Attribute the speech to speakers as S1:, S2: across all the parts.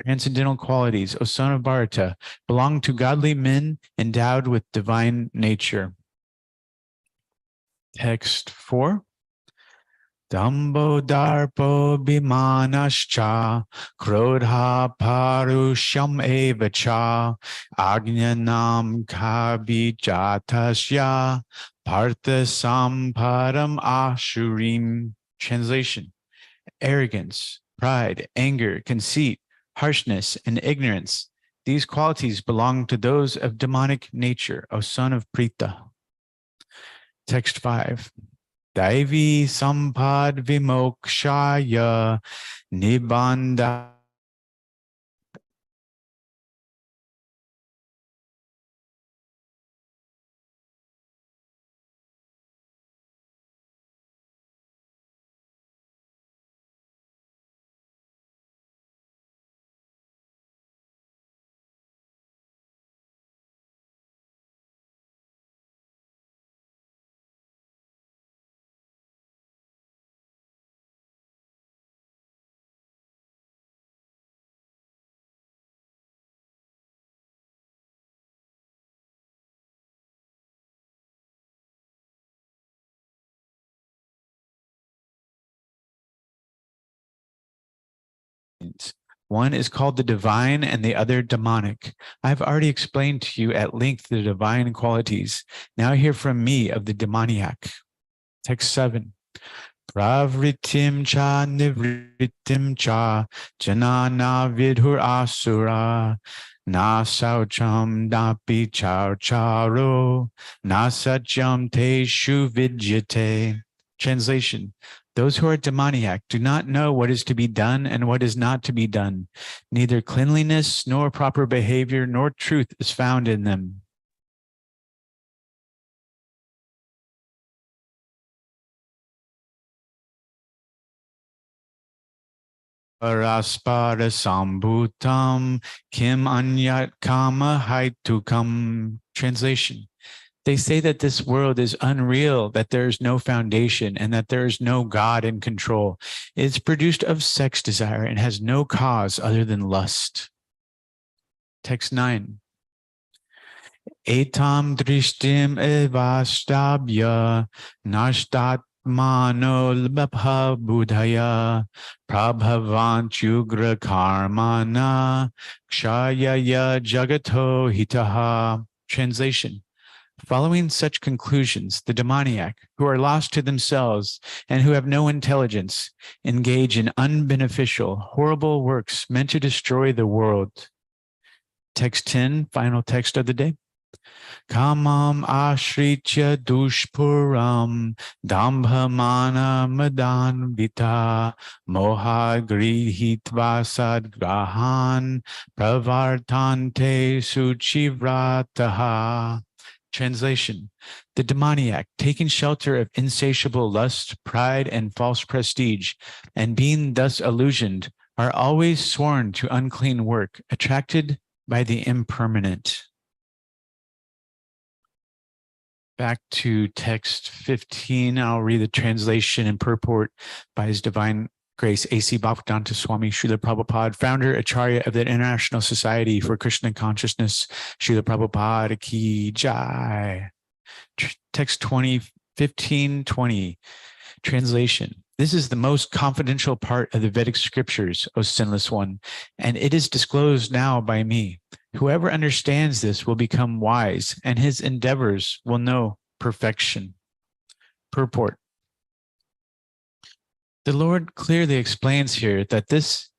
S1: Transcendental qualities, O son of Bharata, belong to godly men endowed with divine nature. Text 4. Dambo darpo bimanascha krodha parusham evacha agnyanam kabhijatasya partha samparam ashurim. Translation: arrogance, pride, anger, conceit, harshness, and ignorance. These qualities belong to those of demonic nature, O son of Prita. Text 5. Daivi sampad vimokshaya nibandha. One is called the divine and the other demonic. I have already explained to you at length the divine qualities. Now hear from me of the demoniac. Text 7. Pravritim cha nivritim cha janana vidhur asura na saucham napi char charo na satyam te shu vidyate. Translation: those who are demoniac do not know what is to be done and what is not to be done. Neither cleanliness nor proper behavior nor truth is found in them. Paraspara sambhutam kim anyat kama haitukam. Translation: they say that this world is unreal, that there is no foundation, and that there is no God in control. It is produced of sex desire and has no cause other than lust. Text 9. Etam drishtim evastabhya nashtat mano labha budhaya prabhavanchugra karmana kshayaya jagato hitaha. Translation: following such conclusions, the demoniac, who are lost to themselves and who have no intelligence, engage in unbeneficial, horrible works meant to destroy the world. Text 10, final text of the day. Kamam ashritya dushpuram dambhamana madan vita moha grihitva sadgrahan pravartante suchivrataha. Translation: the demoniac, taking shelter of insatiable lust, pride, and false prestige, and being thus illusioned, are always sworn to unclean work, attracted by the impermanent. Back to text 15, I'll read the translation and purport by His Divine Grace A.C. Bhaktivedanta Swami Srila Prabhupada, founder, Acharya of the International Society for Krishna Consciousness. Srila Prabhupada ki jai. Text 15:20. Translation: this is the most confidential part of the Vedic scriptures, O sinless one, and it is disclosed now by me. Whoever understands this will become wise, and his endeavors will know perfection. Purport: the Lord clearly explains here that this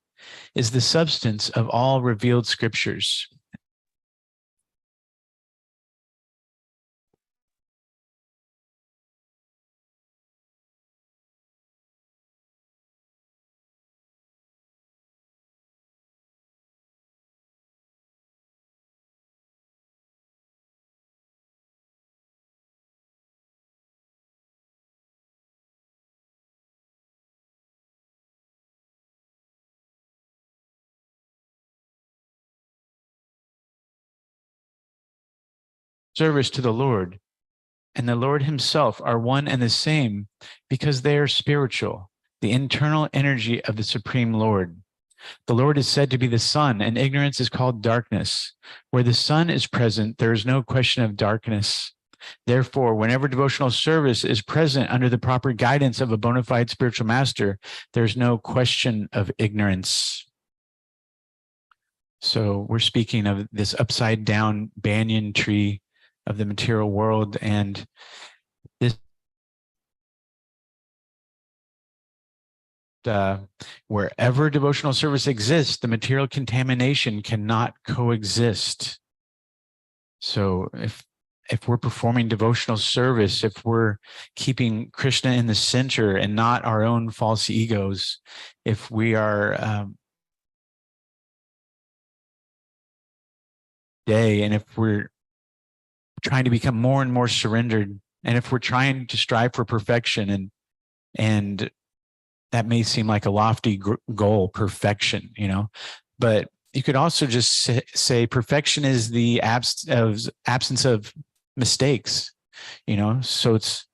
S1: is the substance of all revealed scriptures. Service to the Lord and the Lord himself are one and the same because they are spiritual, the internal energy of the Supreme Lord. The Lord is said to be the sun, and ignorance is called darkness. Where the sun is present, there is no question of darkness. Therefore, whenever devotional service is present under the proper guidance of a bona fide spiritual master, there's no question of ignorance. So we're speaking of this upside down banyan tree of the material world, and this wherever devotional service exists, the material contamination cannot coexist. So if we're performing devotional service, if we're keeping Krishna in the center and not our own false egos, if we are and if we're trying to become more and more surrendered, and if we're trying to strive for perfection, and that may seem like a lofty goal, perfection, but you could also just say perfection is the absence of mistakes, so it's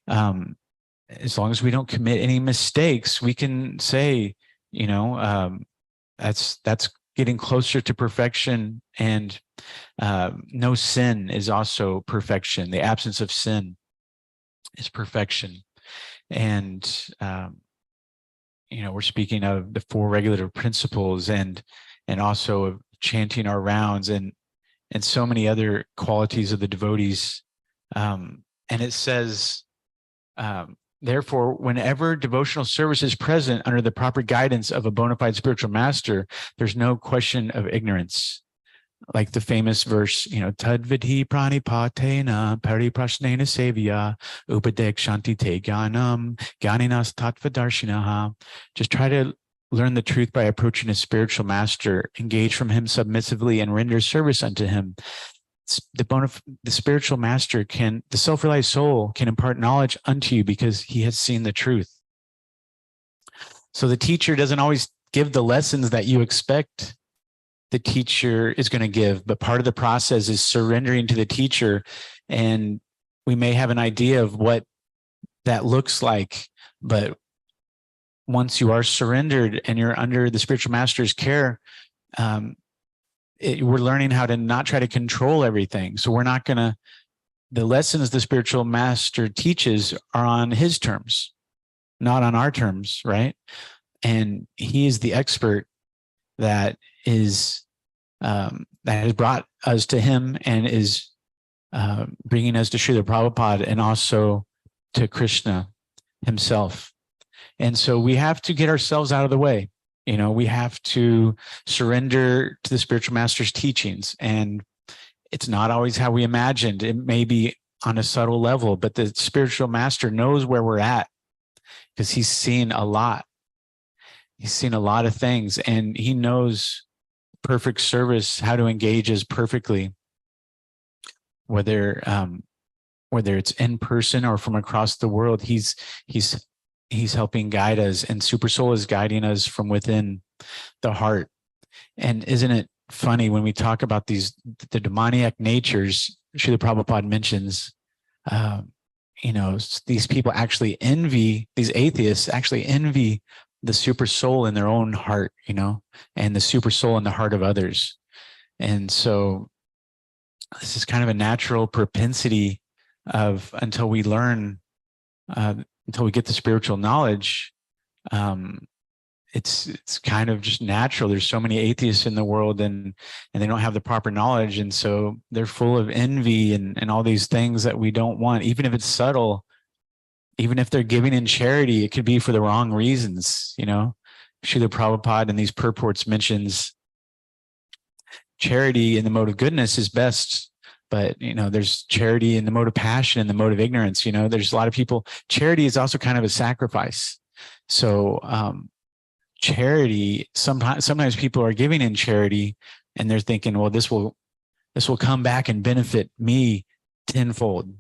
S1: as long as we don't commit any mistakes, we can say, that's getting closer to perfection. And no sin is also perfection. The absence of sin is perfection. And we're speaking of the 4 regulative principles, and also of chanting our rounds, and so many other qualities of the devotees. And it says, therefore, whenever devotional service is present under the proper guidance of a bona fide spiritual master, there's no question of ignorance. Like the famous verse, Tadvidhi pranipatena pariprashnena sevya upadek te gyanam gyaninas tattvadarshinaha. Just try to learn the truth by approaching a spiritual master, engage from him submissively, and render service unto him. The spiritual master the self-realized soul can impart knowledge unto you because he has seen the truth. So the teacher doesn't always give the lessons that you expect the teacher is going to give, but part of the process is surrendering to the teacher. And we may have an idea of what that looks like, but once you are surrendered and you're under the spiritual master's care, we're learning how to not try to control everything. So we're not going to, the lessons the spiritual master teaches are on his terms, not on our terms, right? And he is the expert that has brought us to him and is bringing us to Srila Prabhupada and also to Krishna himself. And so we have to get ourselves out of the way. We have to surrender to the spiritual master's teachings. And it's not always how we imagined. It may be on a subtle level, but the spiritual master knows where we're at because he's seen a lot. He's seen a lot of things, and he knows perfect service, how to engage us perfectly, whether it's in person or from across the world. He's helping guide us, and Super Soul is guiding us from within the heart. And isn't it funny when we talk about the demoniac natures? Srila Prabhupada mentions, these people actually envy, these atheists actually envy the super soul in their own heart, and the super soul in the heart of others. And so this is kind of a natural propensity until we learn, until we get the spiritual knowledge, it's kind of just natural. There's so many atheists in the world, and they don't have the proper knowledge. And so they're full of envy and all these things that we don't want, even if it's subtle. Even if they're giving in charity, it could be for the wrong reasons. Srila Prabhupada in these purports mentions charity in the mode of goodness is best, but there's charity in the mode of passion and the mode of ignorance. There's a lot of people. Charity is also kind of a sacrifice. So charity, sometimes people are giving in charity, and they're thinking, well, this will come back and benefit me tenfold.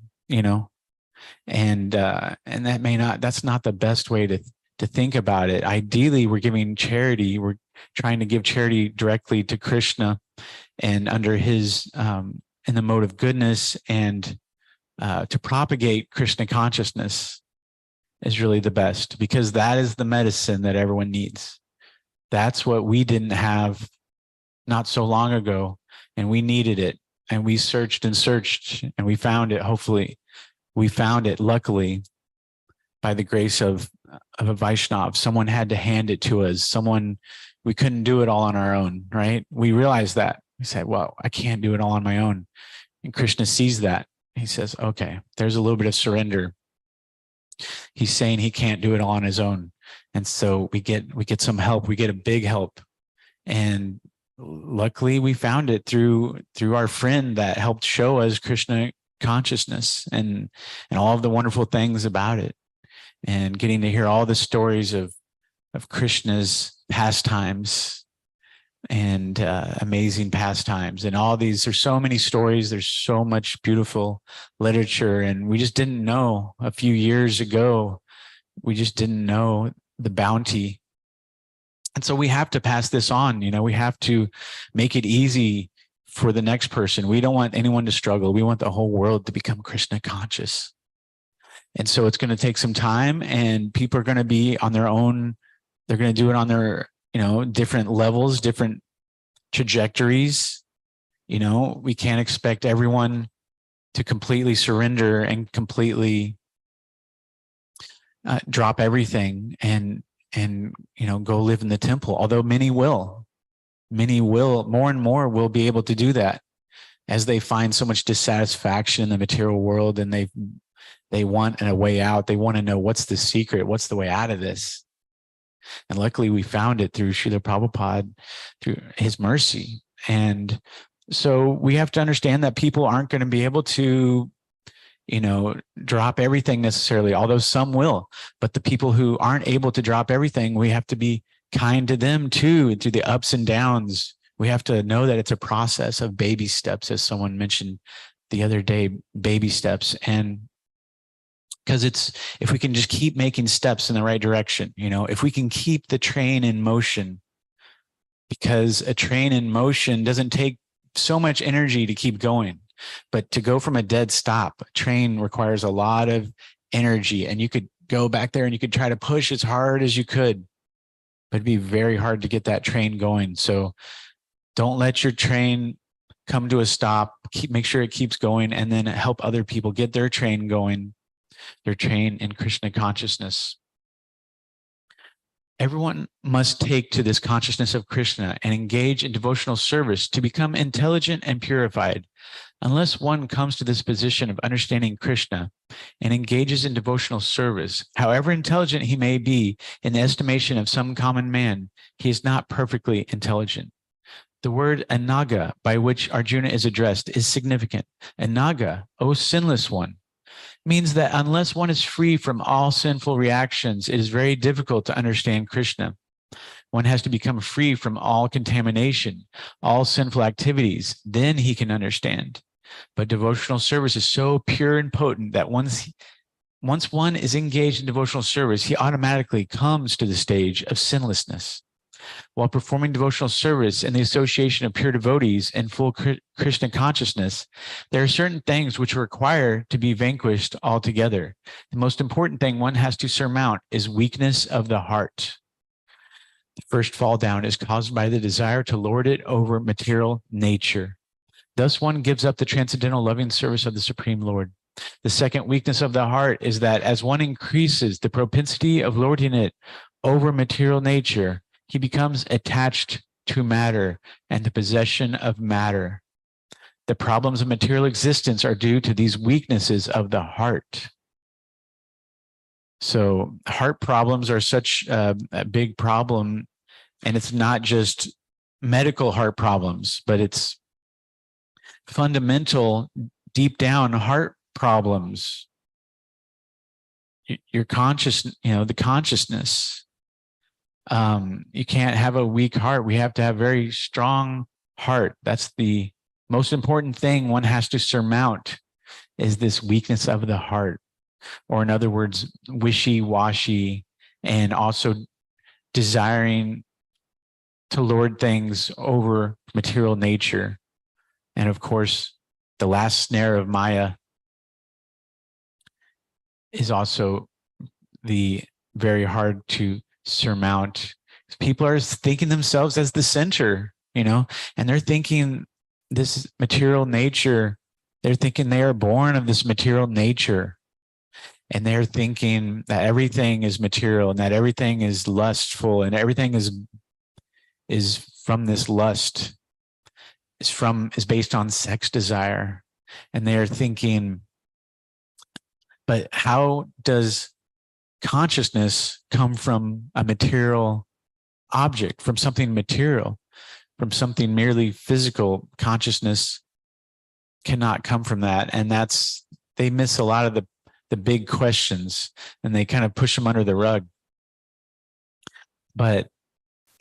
S1: And that may not, that's not the best way to think about it. Ideally, we're giving charity. We're trying to give charity directly to Krishna and under his, in the mode of goodness, and to propagate Krishna consciousness is really the best, because that is the medicine that everyone needs. That's what we didn't have not so long ago, and we needed it. And we searched and searched, and we found it. Hopefully, we found it, luckily, by the grace of a Vaishnav. Someone had to hand it to us. We couldn't do it all on our own, right? We realized that. We said, well, I can't do it all on my own. And Krishna sees that. He says, okay, there's a little bit of surrender. He's saying he can't do it all on his own. And so we get some help. We get a big help. And luckily we found it through our friend that helped show us Krishna consciousness and all of the wonderful things about it, and getting to hear all the stories of Krishna's pastimes and amazing pastimes, and all these. There's so many stories. There's so much beautiful literature, and we just didn't know a few years ago. We just didn't know the bounty. And so we have to pass this on. We have to make it easy for the next person. We don't want anyone to struggle. We want the whole world to become Krishna conscious. And so it's going to take some time, and people are going to be on their own. They're going to do it on their, different levels, different trajectories. We can't expect everyone to completely surrender and completely drop everything and go live in the temple. Although many will, more and more will be able to do that as they find so much dissatisfaction in the material world, and they want a way out. They want to know, what's the secret? What's the way out of this? And luckily we found it through Srila Prabhupada, through his mercy. And so we have to understand that people aren't going to be able to, drop everything necessarily, although some will. But the people who aren't able to drop everything, we have to be kind to them too, through the ups and downs. We have to know that it's a process of baby steps, as someone mentioned the other day, baby steps. And because if we can just keep making steps in the right direction, if we can keep the train in motion, because a train in motion doesn't take so much energy to keep going, but to go from a dead stop, a train requires a lot of energy. And you could go back there and you could try to push as hard as you could, but it'd be very hard to get that train going. So don't let your train come to a stop. Make sure it keeps going, and then help other people get their train going, their train in Krishna consciousness. Everyone must take to this consciousness of Krishna and engage in devotional service to become intelligent and purified. Unless one comes to this position of understanding Krishna and engages in devotional service, however intelligent he may be in the estimation of some common man, he is not perfectly intelligent. The word anaga, by which Arjuna is addressed, is significant. Anaga, O sinless one, means that unless one is free from all sinful reactions, it is very difficult to understand Krishna. One has to become free from all contamination, all sinful activities, then he can understand. But devotional service is so pure and potent that once one is engaged in devotional service, he automatically comes to the stage of sinlessness. While performing devotional service in the association of pure devotees in full Krishna consciousness, there are certain things which require to be vanquished altogether. The most important thing one has to surmount is weakness of the heart. The first fall down is caused by the desire to lord it over material nature. Thus one gives up the transcendental loving service of the Supreme Lord. The second weakness of the heart is that as one increases the propensity of lording it over material nature, he becomes attached to matter and the possession of matter. The problems of material existence are due to these weaknesses of the heart. So heart problems are such a big problem, and it's not just medical heart problems, but it's fundamental, deep down heart problems. Your conscious, the consciousness. You can't have a weak heart. We have to have a very strong heart. That's the most important thing one has to surmount, is this weakness of the heart, or in other words, wishy-washy, and also desiring to lord things over material nature. And of course, the last snare of Maya is also the very hard to surmount, People are thinking themselves as the center, and they're thinking this material nature, they're thinking they are born of this material nature. And they're thinking that everything is material and that everything is lustful and everything is from this lust, is based on sex desire. And they're thinking, but how does consciousness come from a material object, from something material, from something merely physical? Consciousness cannot come from that. And they miss a lot of the big questions, and they kind of push them under the rug. But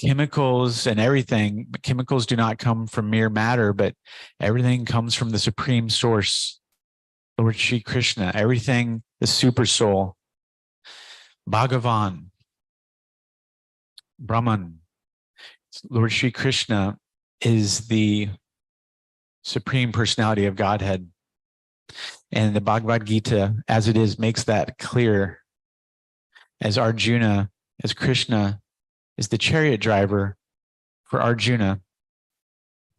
S1: chemicals and everything, chemicals do not come from mere matter, but everything comes from the supreme source, Lord Shri Krishna. Everything, the super soul, Bhagavan, Brahman, Lord Shri Krishna is the supreme personality of Godhead. And the Bhagavad Gita, as it is, makes that clear. As Arjuna, as Krishna is the chariot driver for Arjuna,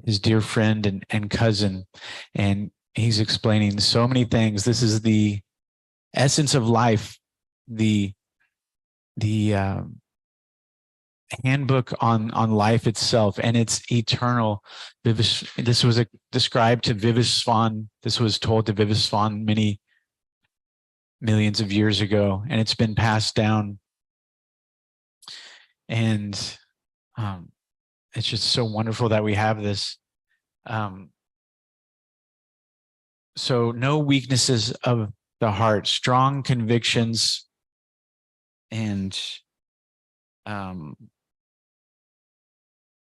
S1: his dear friend and cousin. And he's explaining so many things. This is the essence of life, the handbook on life itself, and it's eternal. This was described to Vivasvan. This was told to Vivasvan many millions of years ago, and it's been passed down. And it's just so wonderful that we have this. So no weaknesses of the heart, strong convictions, and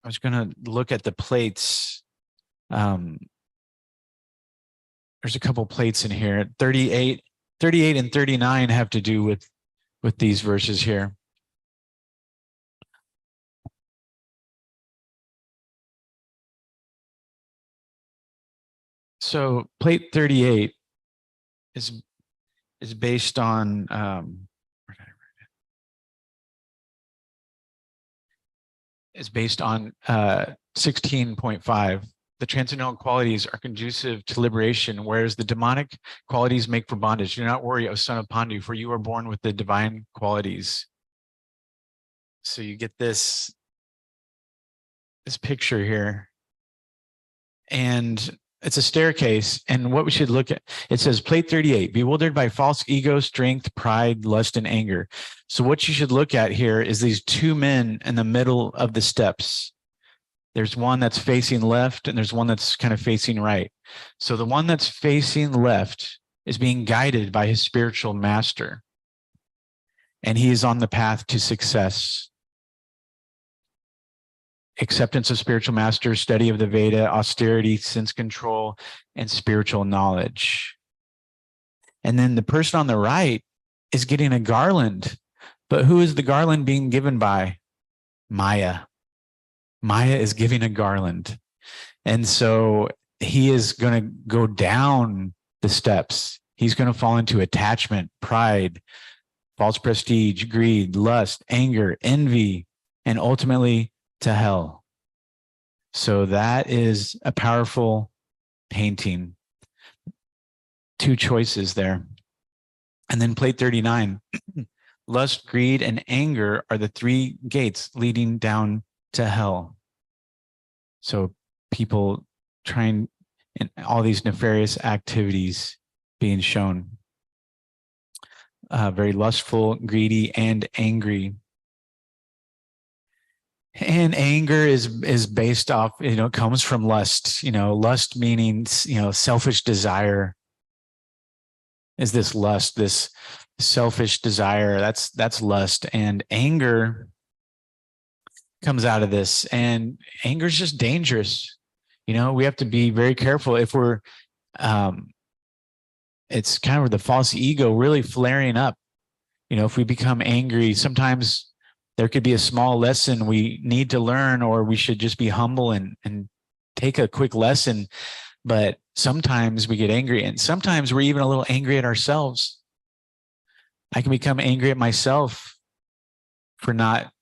S1: I was going to look at the plates. There's a couple plates in here. 38 and 39 have to do with these verses here. So plate 38 is based on is based on 16.5. The transcendental qualities are conducive to liberation, whereas the demonic qualities make for bondage. Do not worry, O son of Pandu, for you are born with the divine qualities. So you get this picture here. And it's a staircase. And what we should look at, it says plate 38, bewildered by false ego, strength, pride, lust, and anger. So what you should look at here is these two men in the middle of the steps. There's one that's facing left and there's one that's kind of facing right. So the one that's facing left is being guided by his spiritual master. And he is on the path to success. Acceptance of spiritual master, study of the Veda, austerity, sense control, and spiritual knowledge. And then the person on the right is getting a garland. But who is the garland being given by? Maya. Maya is giving a garland. And so he is going to go down the steps. He's going to fall into attachment, pride, false prestige, greed, lust, anger, envy, and ultimately to hell. So that is a powerful painting. Two choices there. And then plate 39, lust, greed, and anger are the three gates leading down to hell. So people trying in all these nefarious activities being shown. Very lustful, greedy, and angry. And anger is based off, comes from lust, lust meaning, selfish desire. Is this lust, this selfish desire? That's lust. And anger comes out of this. And anger is just dangerous. We have to be very careful if we're, it's kind of the false ego really flaring up. If we become angry, sometimes there could be a small lesson we need to learn, or we should just be humble and take a quick lesson. But sometimes we get angry, and sometimes we're even a little angry at ourselves. I can become angry at myself for not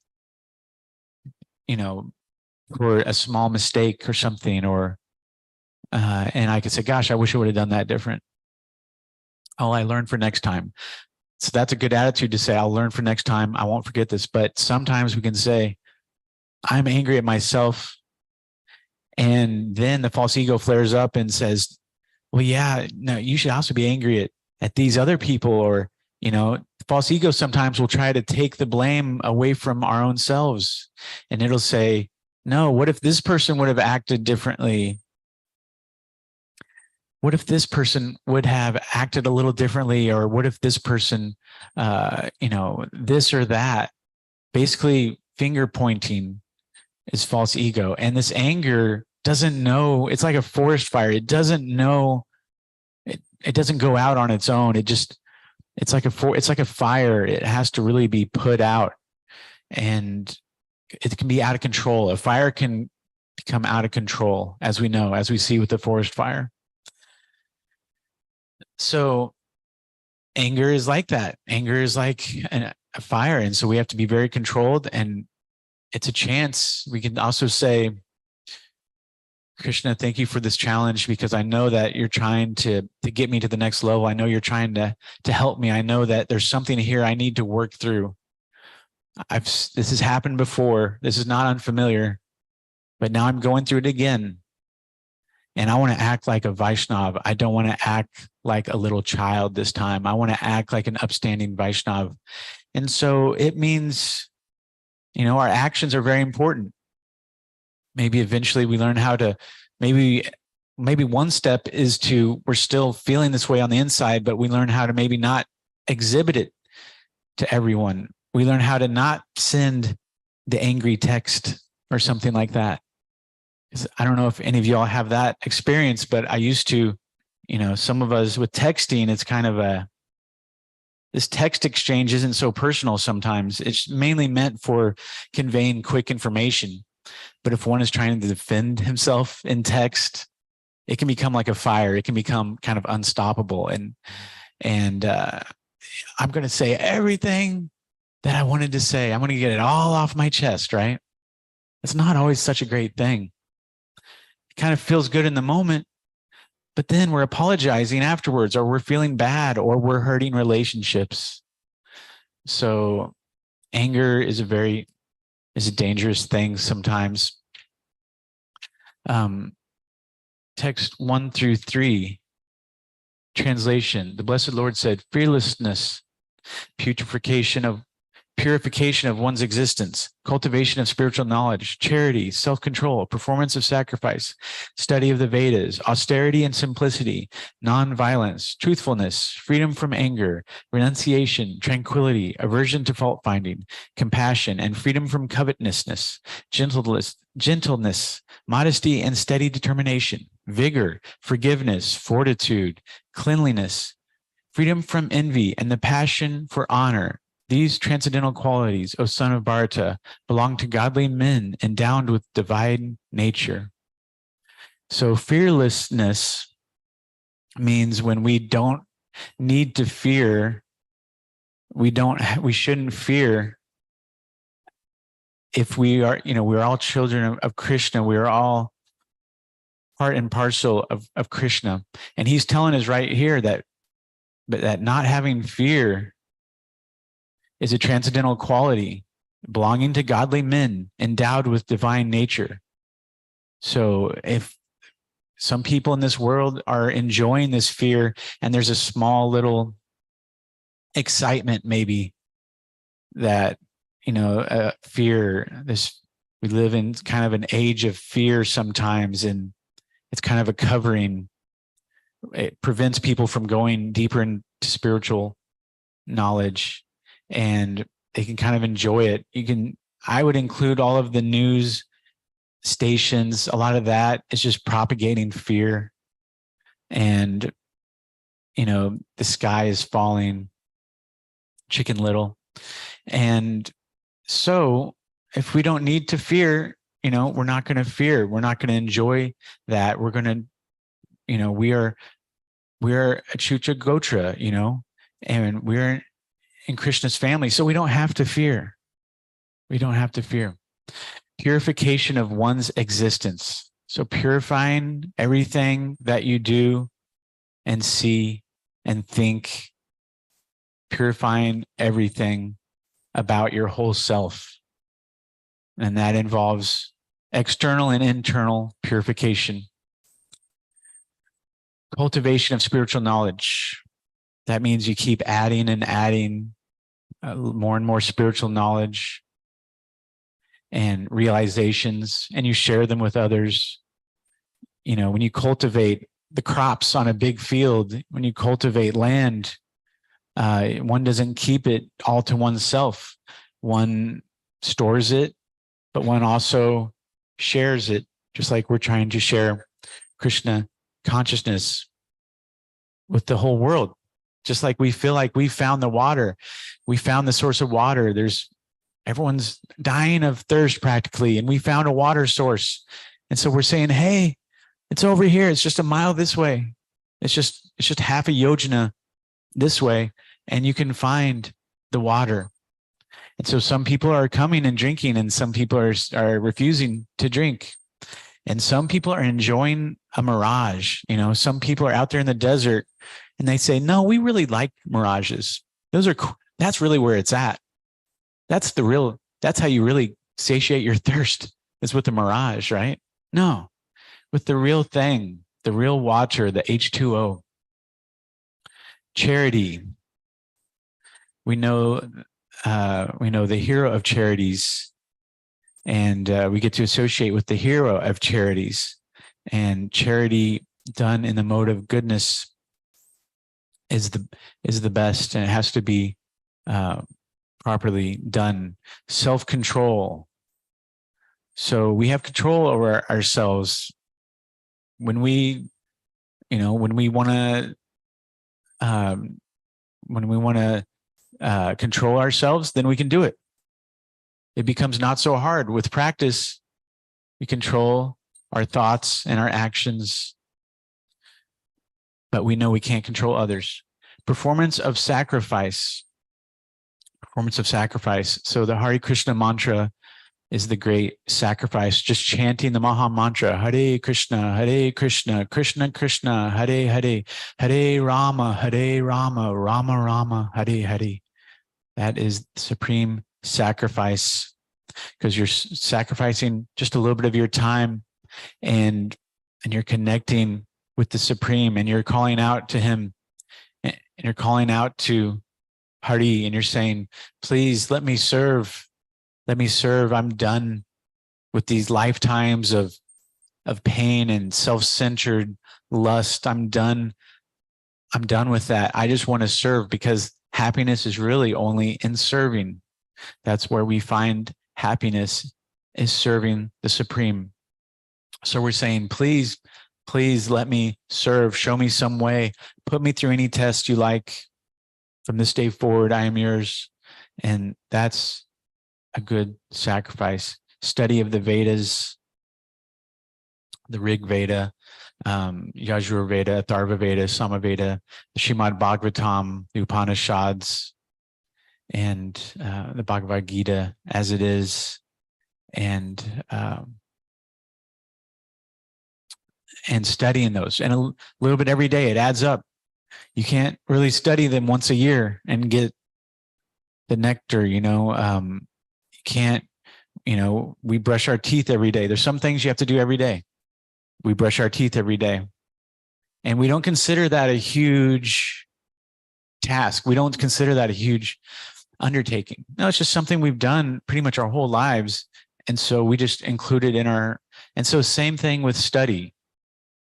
S1: for a small mistake or something, or and I could say, gosh, I wish I would have done that different. Oh, I learned for next time. So that's a good attitude to say, I'll learn for next time. I won't forget this. But sometimes we can say, I'm angry at myself. And then the false ego flares up and says, well, yeah, no, you should also be angry at these other people. Or, false ego sometimes will try to take the blame away from our own selves. And it'll say, no, what if this person would have acted differently? What if this person would have acted a little differently? Or what if this person, this or that? Basically, finger pointing is false ego. And this anger doesn't know, it's like a forest fire. It doesn't know, it doesn't go out on its own. It's like a fire. It has to really be put out, and it can be out of control. A fire can become out of control, as we know, as we see with the forest fire. So anger is like that. Anger is like a fire. And so we have to be very controlled, and it's a chance. We can also say, Krishna, thank you for this challenge, because I know that you're trying to get me to the next level. I know you're trying to help me. I know that there's something here I need to work through. This has happened before. This is not unfamiliar, but now I'm going through it again. And I want to act like a Vaishnav. I don't want to act like a little child this time. I want to act like an upstanding Vaishnav. And so it means, our actions are very important. Maybe eventually we learn how to, maybe one step is we're still feeling this way on the inside, but we learn how to maybe not exhibit it to everyone. We learn how to not send the angry text or something like that. I don't know if any of y'all have that experience, but I used to, some of us with texting, it's kind of this text exchange isn't so personal sometimes. It's mainly meant for conveying quick information. But if one is trying to defend himself in text, it can become like a fire. It can become kind of unstoppable. And I'm going to say everything that I wanted to say. I'm going to get it all off my chest, right? It's not always such a great thing. It kind of feels good in the moment, but then we're apologizing afterwards, or we're feeling bad, or we're hurting relationships. So anger is a dangerous thing sometimes. Text 1 through 3, translation. The Blessed Lord said, fearlessness, purification of one's existence, cultivation of spiritual knowledge, charity, self-control, performance of sacrifice, study of the Vedas, austerity and simplicity, non-violence, truthfulness, freedom from anger, renunciation, tranquility, aversion to fault-finding, compassion, and freedom from covetousness, gentleness, modesty and steady determination, vigor, forgiveness, fortitude, cleanliness, freedom from envy, and the passion for honor. These transcendental qualities, O son of Bharata, belong to godly men endowed with divine nature. So fearlessness means when we don't need to fear, we shouldn't fear. If we are, we're all children of Krishna. We are all part and parcel of Krishna. And he's telling us right here that not having fear is a transcendental quality belonging to godly men endowed with divine nature. So if some people in this world are enjoying this fear, and there's a small little excitement maybe that, fear, we live in kind of an age of fear sometimes, and it's kind of a covering. It prevents people from going deeper into spiritual knowledge, and they can kind of enjoy it. I would include all of the news stations. A lot of that is just propagating fear, and, the sky is falling, Chicken Little. And so if we don't need to fear, we're not going to fear. We're not going to enjoy that. We're going to, we're a Chucha Gotra, and we're in Krishna's family. So we don't have to fear. We don't have to fear. purification of one's existence. So purifying everything that you do and see and think, purifying everything about your whole self. And that involves external and internal purification. Cultivation of spiritual knowledge. That means you keep adding and adding more and more spiritual knowledge and realizations, and you share them with others. You know, when you cultivate the crops on a big field, when you cultivate land, one doesn't keep it all to oneself. One stores it, but one also shares it, just like we're trying to share Krishna consciousness with the whole world. Just like we feel like we found the water, we found the source of water. Everyone's dying of thirst practically, and we found a water source. And so we're saying, hey, it's over here. It's just a mile this way. It's just half a yojana this way, and you can find the water. And so some people are coming and drinking, and some people are refusing to drink. And some people are enjoying a mirage. You know, some people are out there in the desert and they say, no, we really like mirages. That's really where it's at. That's how you really satiate your thirst, is with the mirage, right? No, with the real thing, the real water, the H2O. Charity. We know the hero of charities, and we get to associate with the hero of charities. And charity done in the mode of goodness is the best, and it has to be properly done. Self-control. So we have control over ourselves. When we want to control ourselves, then we can do it. It becomes not so hard. With practice, we control our thoughts and our actions, but we know we can't control others. Performance of sacrifice. So the Hare Krishna mantra is the great sacrifice. Just chanting the Maha Mantra, Hare Krishna, Krishna Krishna, Hare Hare, Hare Rama, Rama Rama, Hare Hare. That is supreme sacrifice, because you're sacrificing just a little bit of your time, and you're connecting with the Supreme, and you're calling out to him, and you're calling out to Hari, and you're saying, please let me serve. Let me serve. I'm done with these lifetimes of pain and self-centered lust. I'm done with that. I just want to serve, because happiness is really only in serving. That's where we find happiness, is serving the Supreme. So we're saying, please let me serve. Show me some way. Put me through any test you like. From this day forward, I am yours. And that's a good sacrifice. Study of the Vedas, the Rig Veda, Yajur Veda, Atharva Veda, Samaveda, the Srimad Bhagavatam, the Upanishads, and the Bhagavad Gita as it is, and studying those, and a little bit every day. It adds up. You can't really study them once a year and get the nectar. You can't. We brush our teeth every day. There's some things you have to do every day. We brush our teeth every day, and we don't consider that a huge task. We don't consider that a huge undertaking. No, it's just something we've done pretty much our whole lives. And so we just include it in and so same thing with study.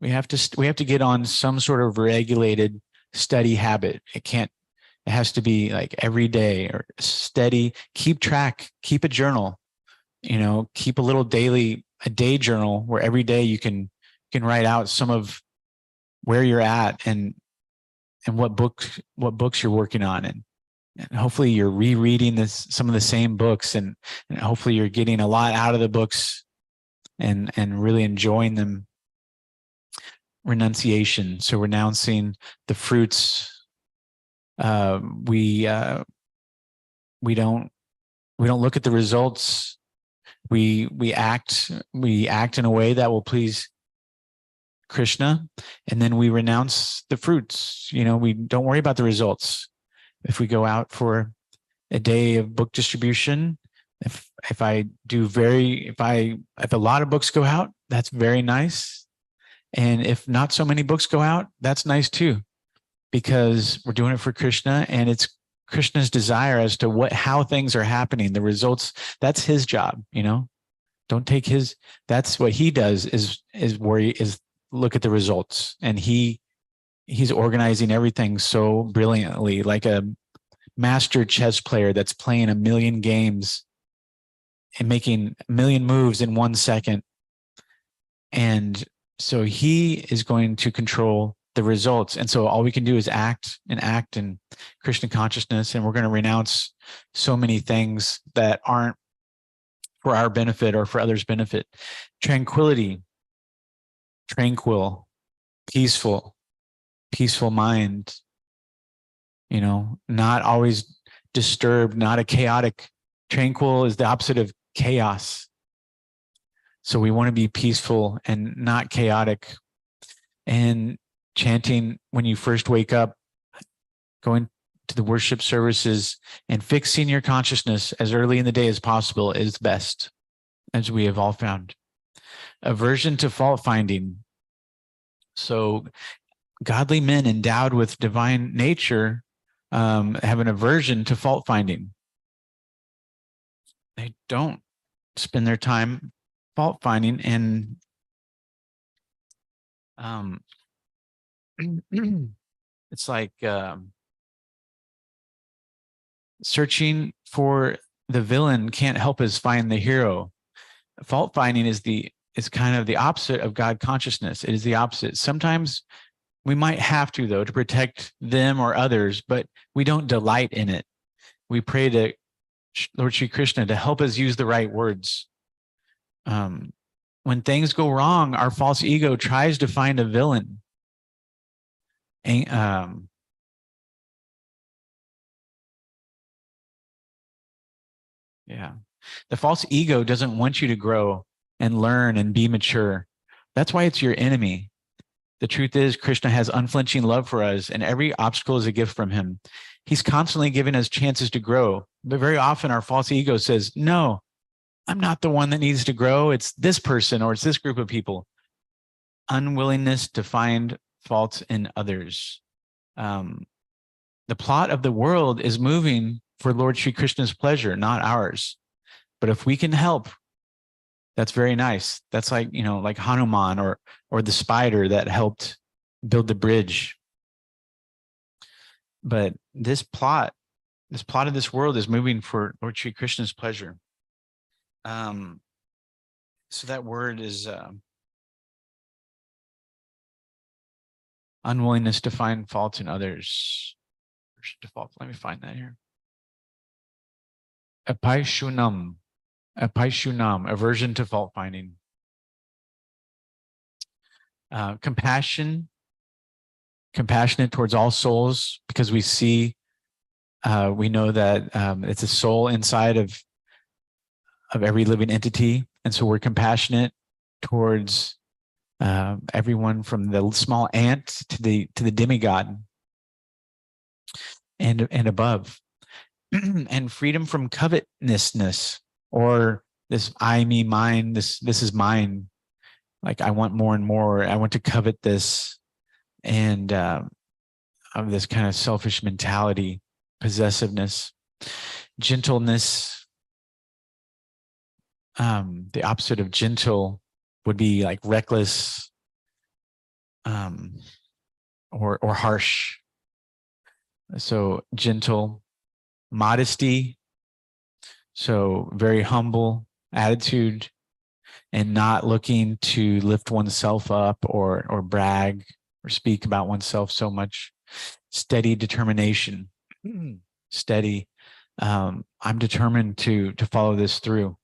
S1: We have to get on some sort of regulated study habit. It has to be like every day or steady. Keep track, keep a journal, keep a little day journal where every day you can write out some of where you're at and what books you're working on. And hopefully you're rereading some of the same books, and hopefully you're getting a lot out of the books and really enjoying them. Renunciation. So renouncing the fruits. We don't look at the results. We act in a way that will please Krishna, and then we renounce the fruits. We don't worry about the results. If we go out for a day of book distribution, if a lot of books go out, that's very nice. And if not so many books go out, that's nice too, because we're doing it for Krishna, and it's Krishna's desire as to how things are happening, the results. That's his job. Don't take that's what he does, is where he is, look at the results. And he's organizing everything so brilliantly, like a master chess player that's playing 1,000,000 games and making 1,000,000 moves in 1 second. And so he is going to control the results. And so all we can do is act in Krishna consciousness. And we're going to renounce so many things that aren't for our benefit or for others' benefit. Tranquility, tranquil, peaceful mind, not always disturbed, not a chaotic. Tranquil is the opposite of chaos. So we want to be peaceful and not chaotic. And chanting when you first wake up, going to the worship services, and fixing your consciousness as early in the day as possible is best, as we have all found. Aversion to fault finding. So godly men endowed with divine nature have an aversion to fault finding. They don't spend their time fault finding, and it's like searching for the villain can't help us find the hero. Fault finding is kind of the opposite of God consciousness. It is the opposite. Sometimes we might have to, though, to protect them or others, but we don't delight in it. We pray to Lord Sri Krishna to help us use the right words. When things go wrong, our false ego tries to find a villain. The false ego doesn't want you to grow and learn and be mature. That's why it's your enemy. The truth is, Krishna has unflinching love for us, and every obstacle is a gift from him. He's constantly giving us chances to grow. But very often our false ego says, no, I'm not the one that needs to grow. It's this person, or it's this group of people. Unwillingness to find faults in others. The plot of the world is moving for Lord Sri Krishna's pleasure, not ours. But if we can help, that's very nice. That's like, like Hanuman or the spider that helped build the bridge. But this plot of this world is moving for Lord Sri Krishna's pleasure. So that word is unwillingness to find faults in others. Let me find that here. Apaishunam, aversion to fault finding. Compassionate towards all souls, because we know that it's a soul inside of every living entity, and so we're compassionate towards everyone, from the small ant to the demigod and above. And freedom from covetousness, or this I, me, mine, this is mine. Like I want more and more. I want to covet this, and of this kind of selfish mentality, possessiveness, gentleness. The opposite of gentle would be like reckless, or harsh. So gentle. Modesty, so very humble attitude, and not looking to lift oneself up or brag or speak about oneself so much. Steady determination. Steady. I'm determined to follow this through.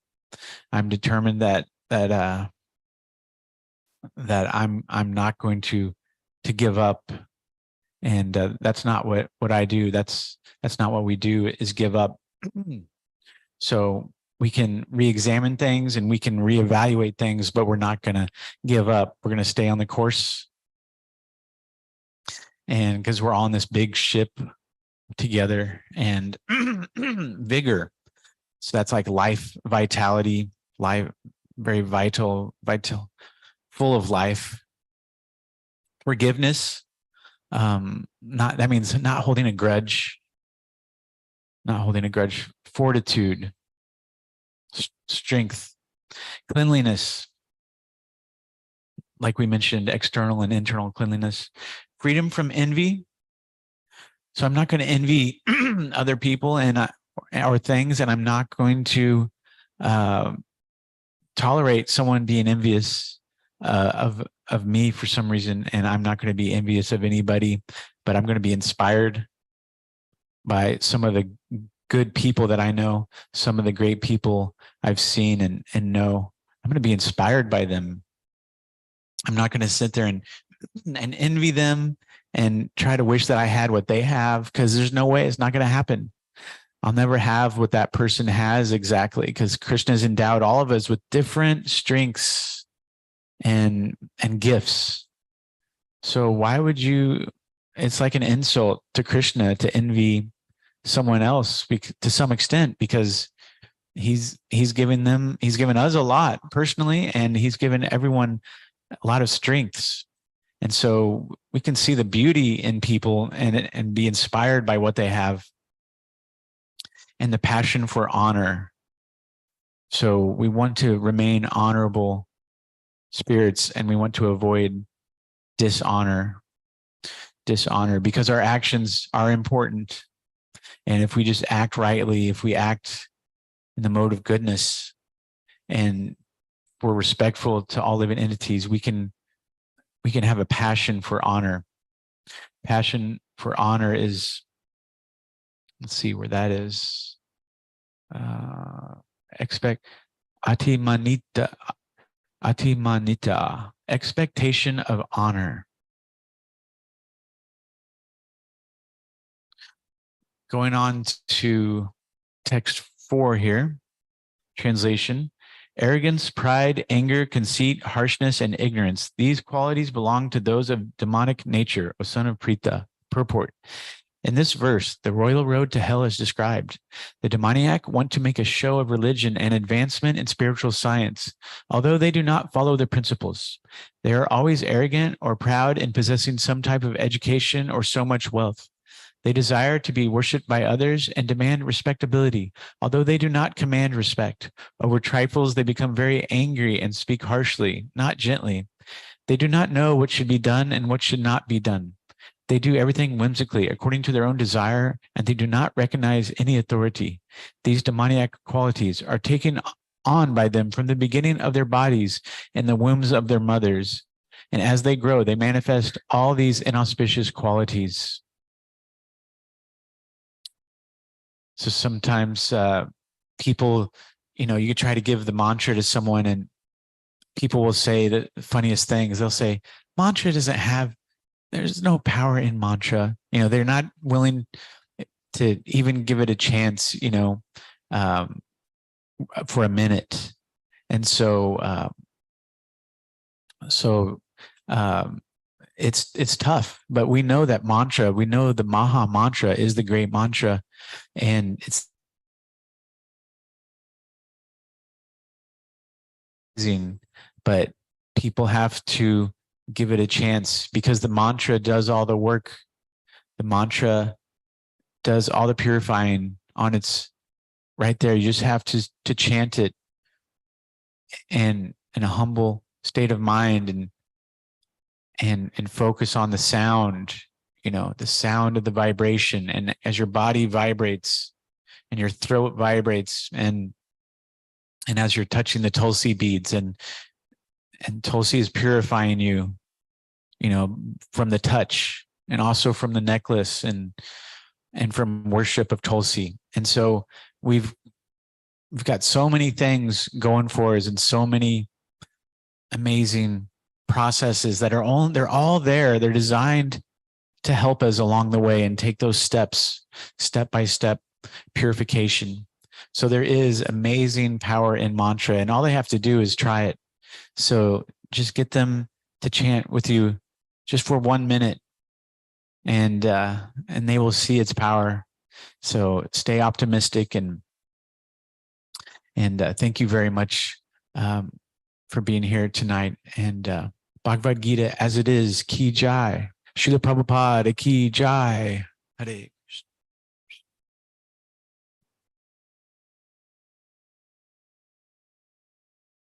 S1: I'm determined that I'm not going to give up. And that's not what I do. That's not what we do, is give up. So we can re-examine things and we can reevaluate things, but we're not going to give up. We're going to stay on the course. And because we're all in this big ship together, and vigor. So that's like life, vitality, life, very vital, full of life. Forgiveness. That means not holding a grudge, fortitude, strength, cleanliness, like we mentioned, external and internal cleanliness, freedom from envy. So I'm not going to envy other people and or things, and I'm not going to tolerate someone being envious of me for some reason, and I'm not going to be envious of anybody, but I'm going to be inspired by some of the good people that I know, some of the great people I've seen and know. I'm going to be inspired by them. I'm not going to sit there and envy them and try to wish that I had what they have, because there's no way. It's not going to happen. I'll never have what that person has exactly, because Krishna has endowed all of us with different strengths and gifts. So why would you? It's like an insult to Krishna to envy someone else to some extent, because he's given us a lot personally, and he's given everyone a lot of strengths. And so we can see the beauty in people and be inspired by what they have, and the passion for honor. So we want to remain honorable spirits, and we want to avoid dishonor, because our actions are important. And if we just act rightly, if we act in the mode of goodness, and we're respectful to all living entities, we can have a passion for honor. Passion for honor is, let's see where that is. Expect atimanita, expectation of honor. Going on to text 4 here, translation. Arrogance, pride, anger, conceit, harshness, and ignorance. These qualities belong to those of demonic nature, O son of Prita. Purport. In this verse, the royal road to hell is described. The demoniac want to make a show of religion and advancement in spiritual science, although they do not follow the principles. They are always arrogant or proud in possessing some type of education or so much wealth. They desire to be worshipped by others and demand respectability, although they do not command respect. Over trifles, they become very angry and speak harshly, not gently. They do not know what should be done and what should not be done. They do everything whimsically, according to their own desire, and they do not recognize any authority. These demoniac qualities are taken on by them from the beginning of their bodies in the wombs of their mothers. And as they grow, they manifest all these inauspicious qualities. So sometimes people, you could try to give the mantra to someone, and people will say the funniest things. They'll say, mantra doesn't have, there's no power in mantra. They're not willing to even give it a chance, for a minute. And so, it's tough, but we know that mantra, we know the Maha mantra is the great mantra, and it's amazing, but people have to give it a chance, because the mantra does all the work. The mantra does all the purifying on its right there. You just have to chant it and in a humble state of mind, and focus on the sound, the sound of the vibration. And as your body vibrates and your throat vibrates, and as you're touching the Tulsi beads, and Tulsi is purifying you, from the touch, and also from the necklace, and from worship of Tulsi. And so we've got so many things going for us, and so many amazing processes that they're all there. They're designed to help us along the way and take those steps, step by step purification. So there is amazing power in mantra, and all they have to do is try it. So just get them to chant with you just for 1 minute, and they will see its power. So stay optimistic, and thank you very much for being here tonight. And Bhagavad Gita as it is, Ki Jai. Srila Prabhupada, Ki Jai. Hare